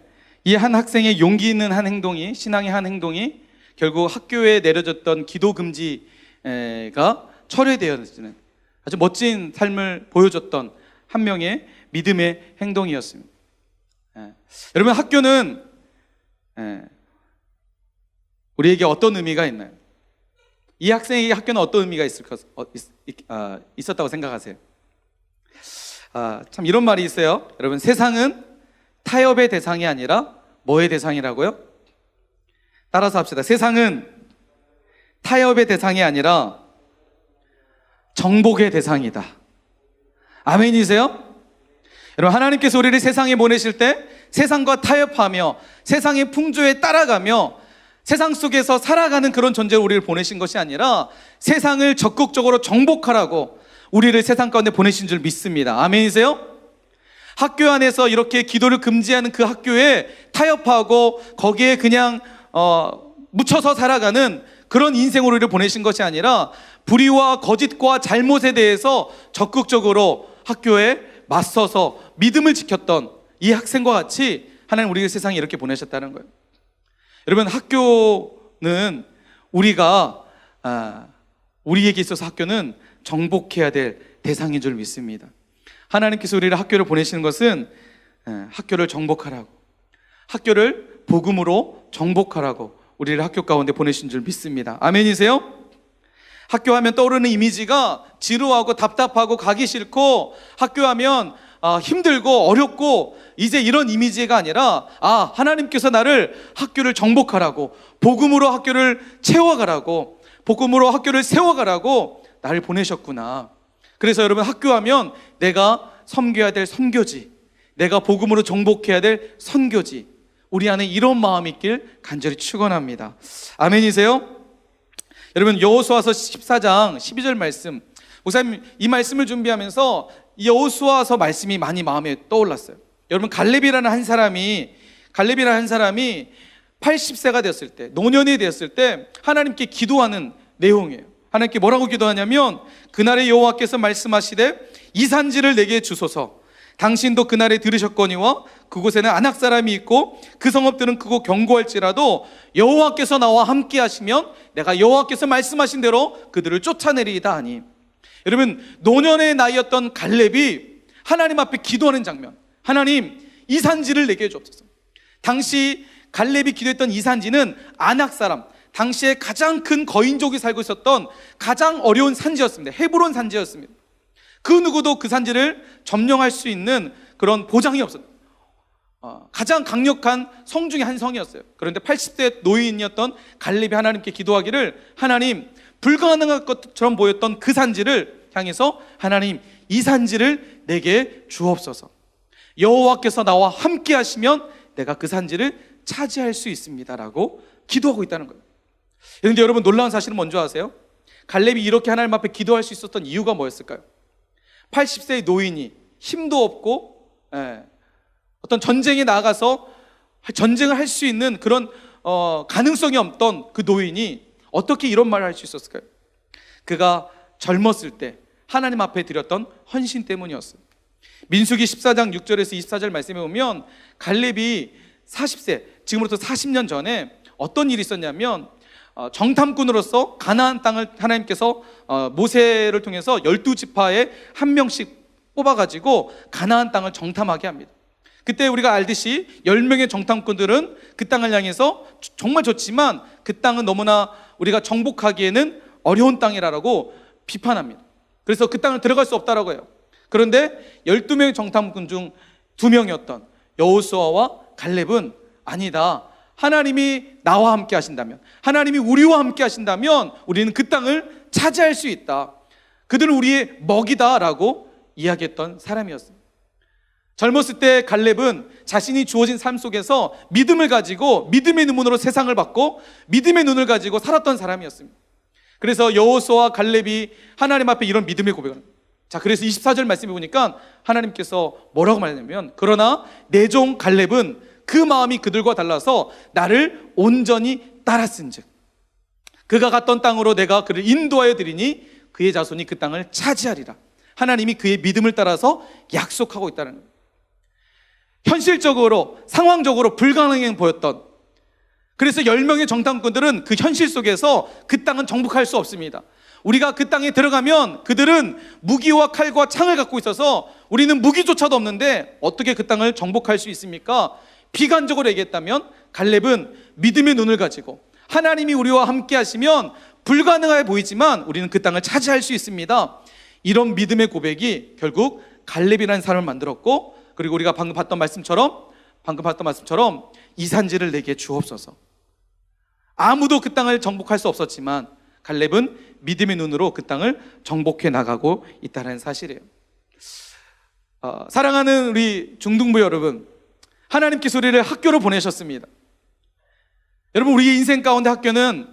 이 한 학생의 용기 있는 한 행동이, 신앙의 한 행동이 결국 학교에 내려졌던 기도 금지가 철회되어지는 아주 멋진 삶을 보여줬던 한 명의 믿음의 행동이었습니다. 여러분, 학교는 우리에게 어떤 의미가 있나요? 이 학생에게 학교는 어떤 의미가 있었다고 생각하세요? 참 이런 말이 있어요. 여러분, 세상은 타협의 대상이 아니라 뭐의 대상이라고요? 따라서 합시다. 세상은 타협의 대상이 아니라 정복의 대상이다. 아멘이세요? 여러분, 하나님께서 우리를 세상에 보내실 때 세상과 타협하며 세상의 풍조에 따라가며 세상 속에서 살아가는 그런 존재로 우리를 보내신 것이 아니라 세상을 적극적으로 정복하라고 우리를 세상 가운데 보내신 줄 믿습니다. 아멘이세요? 학교 안에서 이렇게 기도를 금지하는 그 학교에 타협하고 거기에 그냥 묻혀서 살아가는 그런 인생으로 우리를 보내신 것이 아니라 불의와 거짓과 잘못에 대해서 적극적으로 학교에 맞서서 믿음을 지켰던 이 학생과 같이 하나님 우리를 세상에 이렇게 보내셨다는 거예요. 여러분, 학교는 우리에게 있어서 학교는 정복해야 될 대상인 줄 믿습니다. 하나님께서 우리를 학교를 보내시는 것은 학교를 정복하라고, 학교를 복음으로 정복하라고 우리를 학교 가운데 보내신 줄 믿습니다. 아멘이세요? 학교 하면 떠오르는 이미지가 지루하고 답답하고 가기 싫고 학교 하면 힘들고 어렵고 이제 이런 이미지가 아니라 하나님께서 나를 학교를 정복하라고, 복음으로 학교를 채워가라고, 복음으로 학교를 세워가라고 나를 보내셨구나. 그래서 여러분, 학교하면 내가 섬겨야 될 선교지, 내가 복음으로 정복해야 될 선교지, 우리 안에 이런 마음이 있길 간절히 축원합니다. 아멘이세요? 여러분, 여호수아서 14장 12절 말씀, 목사님 이 말씀을 준비하면서 이 여호수아서 말씀이 많이 마음에 떠올랐어요. 여러분, 갈렙이라는 한 사람이 80세가 되었을 때, 노년이 되었을 때 하나님께 기도하는 내용이에요. 하나님께 뭐라고 기도하냐면, 그날에 여호와께서 말씀하시되 이 산지를 내게 주소서. 당신도 그날에 들으셨거니와 그곳에는 안악 사람이 있고 그 성읍들은 크고 견고할지라도 여호와께서 나와 함께 하시면 내가 여호와께서 말씀하신 대로 그들을 쫓아내리이다 하니. 여러분, 노년의 나이였던 갈렙이 하나님 앞에 기도하는 장면, 하나님 이 산지를 내게 주옵소서. 당시 갈렙이 기도했던 이 산지는 안악 사람, 당시에 가장 큰 거인족이 살고 있었던 가장 어려운 산지였습니다. 헤브론 산지였습니다. 그 누구도 그 산지를 점령할 수 있는 그런 보장이 없었어요. 가장 강력한 성 중에 한 성이었어요. 그런데 80대 노인이었던 갈렙이 하나님께 기도하기를, 하나님, 불가능할 것처럼 보였던 그 산지를 향해서 하나님, 이 산지를 내게 주옵소서. 여호와께서 나와 함께 하시면 내가 그 산지를 차지할 수 있습니다라고 기도하고 있다는 거예요. 그런데 여러분, 놀라운 사실은 뭔지 아세요? 갈렙이 이렇게 하나님 앞에 기도할 수 있었던 이유가 뭐였을까요? 80세의 노인이 힘도 없고 어떤 전쟁에 나가서 전쟁을 할 수 있는 그런 가능성이 없던 그 노인이 어떻게 이런 말을 할 수 있었을까요? 그가 젊었을 때 하나님 앞에 드렸던 헌신 때문이었어요. 민수기 14장 6절에서 24절 말씀에 보면 갈렙이 40세, 지금으로부터 40년 전에 어떤 일이 있었냐면, 정탐꾼으로서 가나안 땅을 하나님께서 모세를 통해서 12지파에 한 명씩 뽑아가지고 가나안 땅을 정탐하게 합니다. 그때 우리가 알듯이 10명의 정탐꾼들은 그 땅을 향해서 정말 좋지만 그 땅은 너무나 우리가 정복하기에는 어려운 땅이라고 비판합니다. 그래서 그 땅을 들어갈 수 없다라고 해요. 그런데 12명의 정탐꾼 중 2명이었던 여호수아와 갈렙은 아니다, 하나님이 나와 함께 하신다면, 하나님이 우리와 함께 하신다면 우리는 그 땅을 차지할 수 있다. 그들은 우리의 먹이다라고 이야기했던 사람이었습니다. 젊었을 때 갈렙은 자신이 주어진 삶 속에서 믿음을 가지고 믿음의 눈으로 세상을 봤고 믿음의 눈을 가지고 살았던 사람이었습니다. 그래서 여호수아와 갈렙이 하나님 앞에 이런 믿음의 고백을 합니다. 자, 그래서 24절 말씀해 보니까 하나님께서 뭐라고 말하냐면, 그러나 내 종 갈렙은 그 마음이 그들과 달라서 나를 온전히 따랐은즉 그가 갔던 땅으로 내가 그를 인도하여 드리니 그의 자손이 그 땅을 차지하리라. 하나님이 그의 믿음을 따라서 약속하고 있다는 거예요. 현실적으로 상황적으로 불가능해 보였던, 그래서 10명의 정탐꾼들은 그 현실 속에서 그 땅은 정복할 수 없습니다. 우리가 그 땅에 들어가면 그들은 무기와 칼과 창을 갖고 있어서 우리는 무기조차도 없는데 어떻게 그 땅을 정복할 수 있습니까? 비관적으로 얘기했다면 갈렙은 믿음의 눈을 가지고 하나님이 우리와 함께 하시면 불가능해 보이지만 우리는 그 땅을 차지할 수 있습니다. 이런 믿음의 고백이 결국 갈렙이라는 사람을 만들었고, 그리고 우리가 방금 봤던 말씀처럼 이 산지를 내게 주옵소서. 아무도 그 땅을 정복할 수 없었지만 갈렙은 믿음의 눈으로 그 땅을 정복해 나가고 있다는 사실이에요. 사랑하는 우리 중등부 여러분, 하나님께서 우리를 학교로 보내셨습니다. 여러분, 우리 인생 가운데 학교는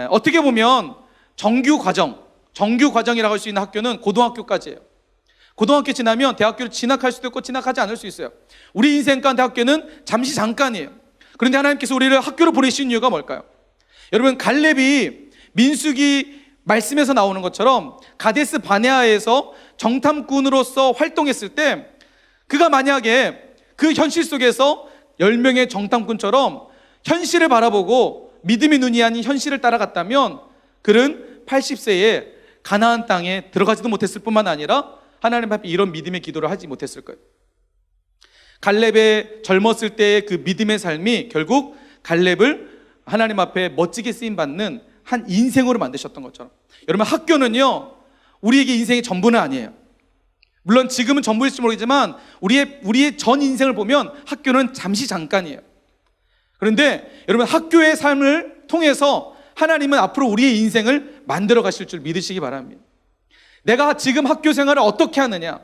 어떻게 보면 정규과정이라고 할 수 있는 학교는 고등학교까지예요. 고등학교 지나면 대학교를 진학할 수도 있고 진학하지 않을 수 있어요. 우리 인생 가운데 학교는 잠시 잠깐이에요. 그런데 하나님께서 우리를 학교로 보내신 이유가 뭘까요? 여러분, 갈렙이 민수기 말씀에서 나오는 것처럼 가데스 바네아에서 정탐꾼으로서 활동했을 때 그가 만약에 그 현실 속에서 10명의 정탐꾼처럼 현실을 바라보고 믿음의 눈이 아닌 현실을 따라갔다면 그는 80세에 가나안 땅에 들어가지도 못했을 뿐만 아니라 하나님 앞에 이런 믿음의 기도를 하지 못했을 거예요. 갈렙의 젊었을 때의 그 믿음의 삶이 결국 갈렙을 하나님 앞에 멋지게 쓰임받는 한 인생으로 만드셨던 것처럼, 여러분, 학교는요 우리에게 인생의 전부는 아니에요. 물론 지금은 전부일지 모르겠지만 우리의 전 인생을 보면 학교는 잠시 잠깐이에요. 그런데 여러분, 학교의 삶을 통해서 하나님은 앞으로 우리의 인생을 만들어 가실 줄 믿으시기 바랍니다. 내가 지금 학교 생활을 어떻게 하느냐,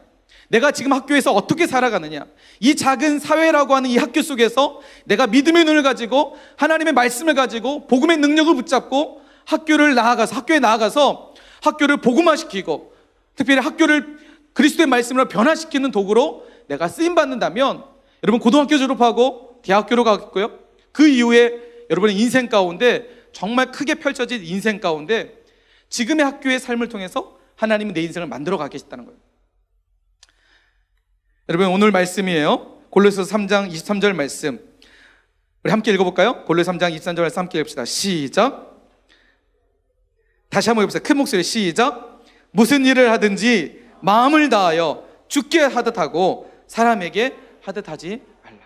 내가 지금 학교에서 어떻게 살아가느냐, 이 작은 사회라고 하는 이 학교 속에서 내가 믿음의 눈을 가지고 하나님의 말씀을 가지고 복음의 능력을 붙잡고 학교에 나아가서 학교를 복음화시키고 특별히 학교를 그리스도의 말씀으로 변화시키는 도구로 내가 쓰임받는다면, 여러분, 고등학교 졸업하고 대학교로 가겠고요, 그 이후에 여러분의 인생 가운데 정말 크게 펼쳐진 인생 가운데 지금의 학교의 삶을 통해서 하나님은 내 인생을 만들어 가겠다는 거예요. 여러분, 오늘 말씀이에요. 골로새서 3장 23절 말씀, 우리 함께 읽어볼까요? 골로새 3장 23절 말씀 함께 읽읍시다. 시작. 다시 한번 읽어보세요. 큰 목소리 시작. 무슨 일을 하든지 마음을 다하여 주께 하듯 하고 사람에게 하듯 하지 말라.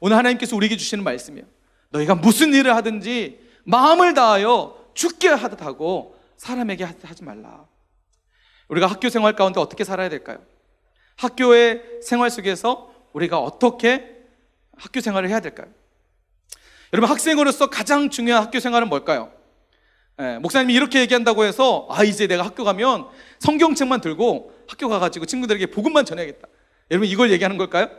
오늘 하나님께서 우리에게 주시는 말씀이에요. 너희가 무슨 일을 하든지 마음을 다하여 주께 하듯 하고 사람에게 하듯 하지 말라. 우리가 학교 생활 가운데 어떻게 살아야 될까요? 학교의 생활 속에서 우리가 어떻게 학교 생활을 해야 될까요? 여러분, 학생으로서 가장 중요한 학교 생활은 뭘까요? 목사님이 이렇게 얘기한다고 해서 이제 내가 학교 가면 성경책만 들고 학교 가가지고 친구들에게 복음만 전해야겠다, 여러분, 이걸 얘기하는 걸까요?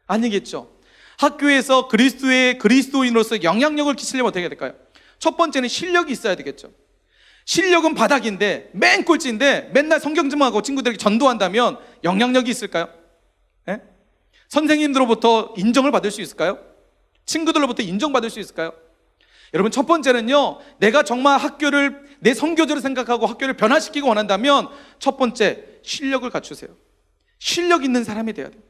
아니겠죠. 학교에서 그리스도인으로서 영향력을 끼치려면 어떻게 해야 될까요? 첫 번째는 실력이 있어야 되겠죠. 실력은 바닥인데, 맨 꼴찌인데 맨날 성경책만 하고 친구들에게 전도한다면 영향력이 있을까요? 선생님들로부터 인정을 받을 수 있을까요? 친구들로부터 인정받을 수 있을까요? 여러분, 첫 번째는요, 내가 정말 학교를 내 선교지로 생각하고 학교를 변화시키고 원한다면 첫 번째, 실력을 갖추세요. 실력 있는 사람이 돼야 돼요.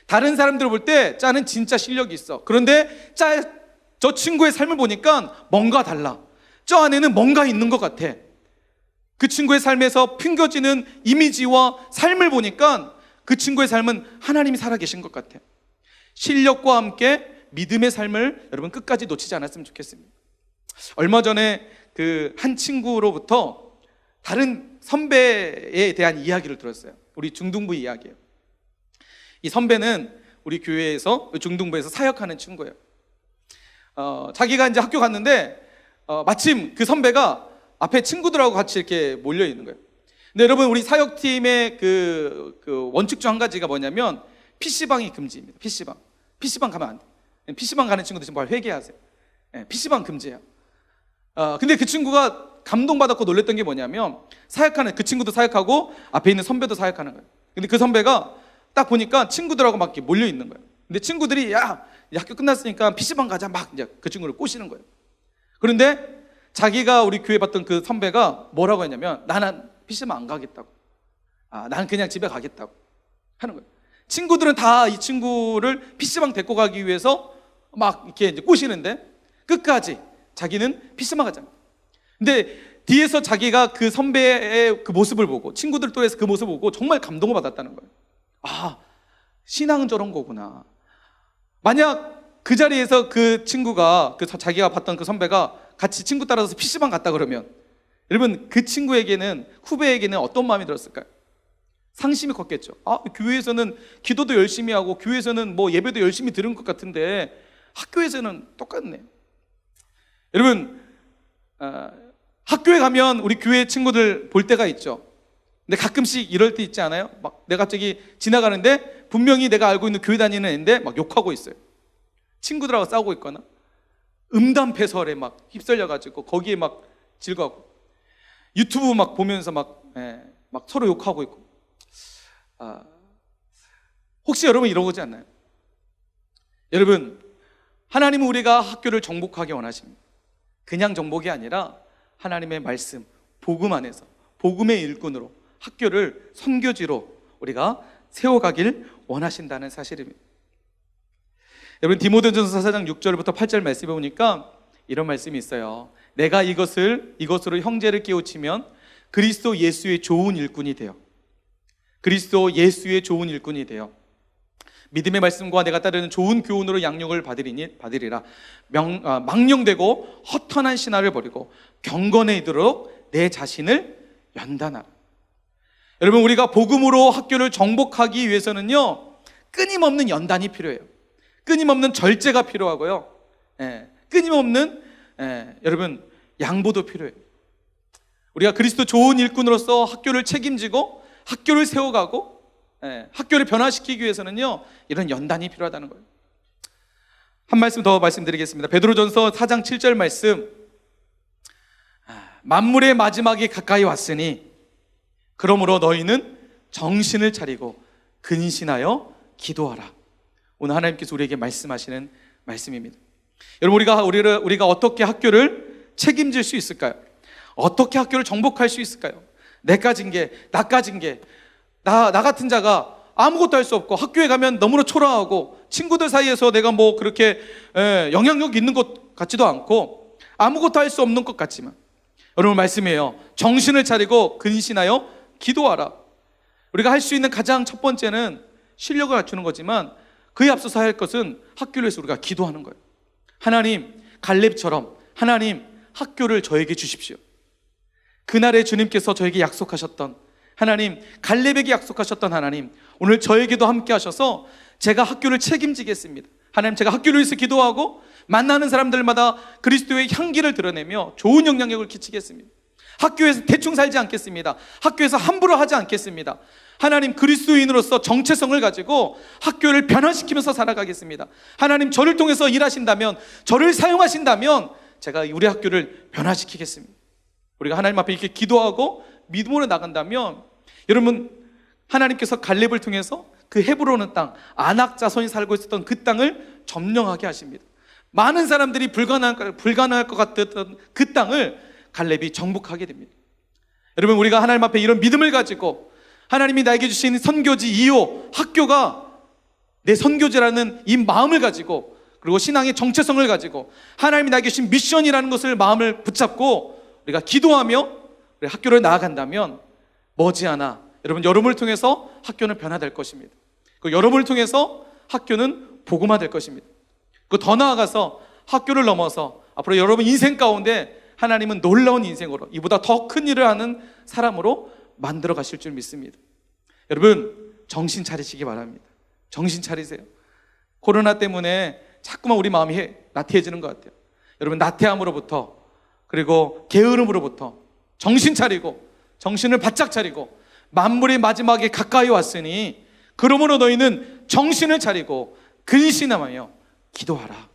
다른 사람들을 볼 때 짜는 진짜 실력이 있어. 그런데 저 친구의 삶을 보니까 뭔가 달라. 저 안에는 뭔가 있는 것 같아. 그 친구의 삶에서 풍겨지는 이미지와 삶을 보니까 그 친구의 삶은 하나님이 살아계신 것 같아. 실력과 함께 믿음의 삶을 여러분 끝까지 놓치지 않았으면 좋겠습니다. 얼마 전에 그 한 친구로부터 다른 선배에 대한 이야기를 들었어요. 우리 중등부 이야기예요. 이 선배는 우리 교회에서 중등부에서 사역하는 친구예요. 자기가 이제 학교 갔는데 마침 그 선배가 앞에 친구들하고 같이 이렇게 몰려 있는 거예요. 근데 여러분, 우리 사역팀의 그 원칙 중 한 가지가 뭐냐면 PC방이 금지입니다. PC방 가면 안 돼. PC방 가는 친구들 지금 회개하세요. PC방 금지예요. 근데 그 친구가 감동받았고 놀랬던 게 뭐냐면, 사역하는 그 친구도 사역하고 앞에 있는 선배도 사역하는 거예요. 근데 그 선배가 딱 보니까 친구들하고 막 이렇게 몰려 있는 거예요. 근데 친구들이 야, 학교 끝났으니까 PC방 가자, 막 이제 그 친구를 꼬시는 거예요. 그런데 자기가 우리 교회 봤던 그 선배가 뭐라고 했냐면, 나는 PC방 안 가겠다고. 나는 그냥 집에 가겠다고 하는 거예요. 친구들은 다 이 친구를 PC방 데리고 가기 위해서 막 이렇게 이제 꼬시는데 끝까지 자기는 PC방 가자. 근데 뒤에서 자기가 그 선배의 그 모습을 보고, 친구들 또래서 그 모습을 보고 정말 감동을 받았다는 거예요. 신앙은 저런 거구나. 만약 그 자리에서 그 친구가, 자기가 봤던 그 선배가 같이 친구 따라서 PC방 갔다 그러면, 여러분, 그 친구에게는, 후배에게는 어떤 마음이 들었을까요? 상심이 컸겠죠. 교회에서는 기도도 열심히 하고 교회에서는 뭐 예배도 열심히 들은 것 같은데 학교에서는 똑같네. 여러분, 학교에 가면 우리 교회 친구들 볼 때가 있죠. 근데 가끔씩 이럴 때 있지 않아요? 막 내가 갑자기 지나가는데 분명히 내가 알고 있는 교회 다니는 애인데 막 욕하고 있어요. 친구들하고 싸우고 있거나 음담패설에 막 휩쓸려가지고 거기에 막 즐거워하고, 유튜브 막 보면서 막 서로 욕하고 있고. 혹시 여러분 이러지 않나요? 여러분, 하나님은 우리가 학교를 정복하기 원하십니다. 그냥 정복이 아니라 하나님의 말씀, 복음 안에서 복음의 일꾼으로 학교를 선교지로 우리가 세워가길 원하신다는 사실입니다. 여러분, 디모데전서 4장 6절부터 8절 말씀에 보니까 이런 말씀이 있어요. 내가 이것으로 형제를 깨우치면 그리스도 예수의 좋은 일꾼이 되어 믿음의 말씀과 내가 따르는 좋은 교훈으로 양육을 받으리라. 망령되고 허탄한 신화를 버리고 경건에 이르도록 내 자신을 연단하라. 여러분, 우리가 복음으로 학교를 정복하기 위해서는요, 끊임없는 연단이 필요해요. 끊임없는 절제가 필요하고요, 끊임없는 여러분 양보도 필요해요. 우리가 그리스도 좋은 일꾼으로서 학교를 책임지고 학교를 세워가고 학교를 변화시키기 위해서는요, 이런 연단이 필요하다는 거예요. 한 말씀 더 말씀드리겠습니다. 베드로전서 4장 7절 말씀. 만물의 마지막이 가까이 왔으니 그러므로 너희는 정신을 차리고 근신하여 기도하라. 오늘 하나님께서 우리에게 말씀하시는 말씀입니다. 여러분, 우리가 어떻게 학교를 책임질 수 있을까요? 어떻게 학교를 정복할 수 있을까요? 나 가진 게 나 같은 자가 아무것도 할 수 없고 학교에 가면 너무나 초라하고 친구들 사이에서 내가 뭐 그렇게 영향력 있는 것 같지도 않고 아무것도 할 수 없는 것 같지만, 여러분 말씀이에요. 정신을 차리고 근신하여 기도하라. 우리가 할 수 있는 가장 첫 번째는 실력을 갖추는 거지만 그에 앞서서 할 것은 학교를 위해서 우리가 기도하는 거예요. 하나님, 갈렙처럼 하나님, 학교를 저에게 주십시오. 그날에 주님께서 저에게 약속하셨던 하나님, 갈렙에게 약속하셨던 하나님, 오늘 저에게도 함께 하셔서 제가 학교를 책임지겠습니다. 하나님, 제가 학교를 위해서 기도하고 만나는 사람들마다 그리스도의 향기를 드러내며 좋은 영향력을 끼치겠습니다. 학교에서 대충 살지 않겠습니다. 학교에서 함부로 하지 않겠습니다. 하나님, 그리스도인으로서 정체성을 가지고 학교를 변화시키면서 살아가겠습니다. 하나님, 저를 통해서 일하신다면, 저를 사용하신다면 제가 우리 학교를 변화시키겠습니다. 우리가 하나님 앞에 이렇게 기도하고 믿음으로 나간다면, 여러분, 하나님께서 갈렙을 통해서 그 헤브론의 땅, 아낙 자손이 살고 있었던 그 땅을 점령하게 하십니다. 많은 사람들이 불가능할 것 같았던 그 땅을 갈렙이 정복하게 됩니다. 여러분, 우리가 하나님 앞에 이런 믿음을 가지고 하나님이 나에게 주신 선교지 2호 학교가 내 선교지라는 이 마음을 가지고, 그리고 신앙의 정체성을 가지고 하나님이 나에게 주신 미션이라는 것을 마음을 붙잡고 우리가 기도하며 우리 학교를 나아간다면 머지않아 여러분을 통해서 학교는 변화될 것입니다. 그 여러분을 통해서 학교는 복음화될 것입니다. 그 더 나아가서 학교를 넘어서 앞으로 여러분 인생 가운데 하나님은 놀라운 인생으로, 이보다 더 큰 일을 하는 사람으로 만들어 가실 줄 믿습니다. 여러분, 정신 차리시기 바랍니다. 정신 차리세요. 코로나 때문에 자꾸만 우리 마음이 나태해지는 것 같아요. 여러분, 나태함으로부터, 그리고 게으름으로부터 정신 차리고 정신을 바짝 차리고 만물의 마지막에 가까이 왔으니 그러므로 너희는 정신을 차리고 근신하며 기도하라.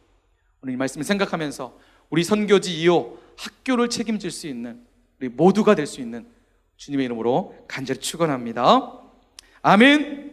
오늘 이 말씀을 생각하면서 우리 선교지 2호 학교를 책임질 수 있는 우리 모두가 될 수 있는 주님의 이름으로 간절히 축원합니다. 아멘.